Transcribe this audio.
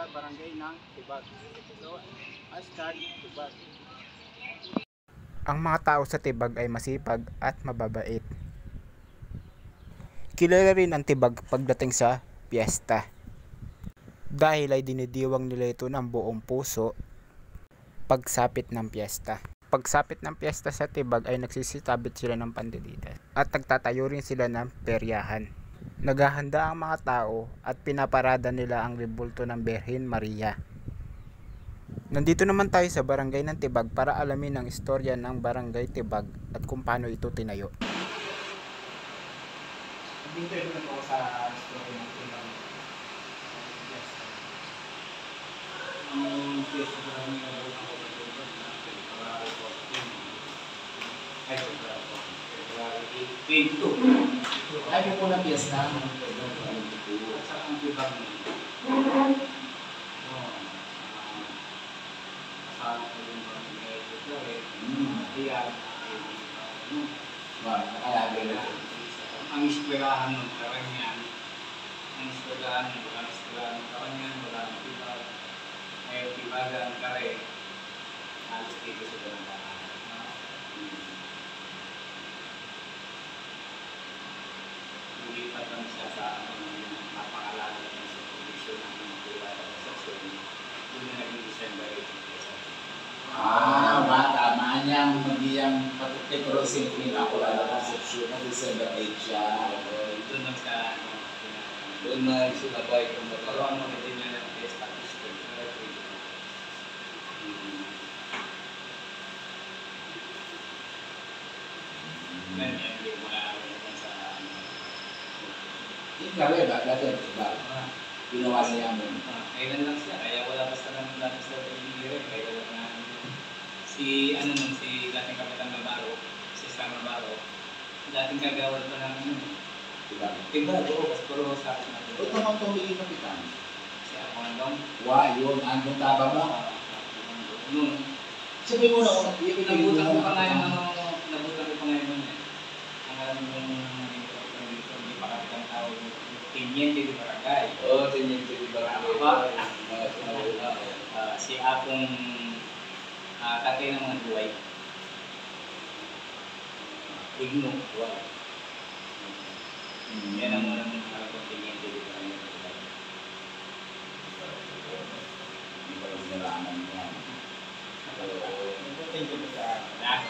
sa barangay ng Tibag. So, hashtag Tibag. Ang mga tao sa Tibag ay masipag at mababait. Kilala rin ang Tibag pagdating sa piyesta. Dahil ay dinidiwang nila ito ng buong puso pagsapit ng piyesta. Pagsapit ng piyesta sa Tibag ay nagsisitabit sila ng pandilitan at nagtatayo rin sila ng peryahan. Naghahanda ang mga tao at pinaparada nila ang rebulto ng Birhen Maria. Nandito naman tayo sa barangay ng Tibag para alamin ang istorya ng barangay Tibag at kung paano ito tinayo. Dito ito na po sa story ng Tibag. Ang piyesta ko lang yung February 22. Ay, po na piyesta. At saka ang Tibag na kasama ko yung barangay February. Iyan. Nakalagay na. Ang eskwelahan ng Karanyan. Ang eskwelahan ng Karanyan. Wala ng Tibag. Ngayon, Tibagan, Kare. Halos dito sa barangay. Lulipat kami sa napakalaga ng sa kondisyon ng mga private section. Doon na naging December 18. Tama niya. Magiyang pagkikrosin kung ako lang ang section ng December 8 siya. Doon lang sa Doon na sinabay kung pero ano hindi niya lang establish ko. Ganyan yung mga sa Kaya ba? Dati ba? Ginawa niya mo. kailan lang siya, kaya wala basta naman dati sa pag-ibig, kaya lang na si dating Kapitan Navarro, si Star Navarro, dating kagawad pa ng Tiba, oo, kasi puro sa akin natin. Ito naman itong bigay kapitan. Si Armandong. Yun, andong taba mo. Noon. Sabi mo na, Nabutan ko pa ngayon nun eh. Ang alam mo hindi pa Kapitan tawag yung Tiniente de Barangay. Tiniente de Barangay. Si Apong tatay ng mga duway. Igno, duway. Yan ang mga Tiniente de Barangay. Hindi pa rin nalaman niya. Thank you sa lahat.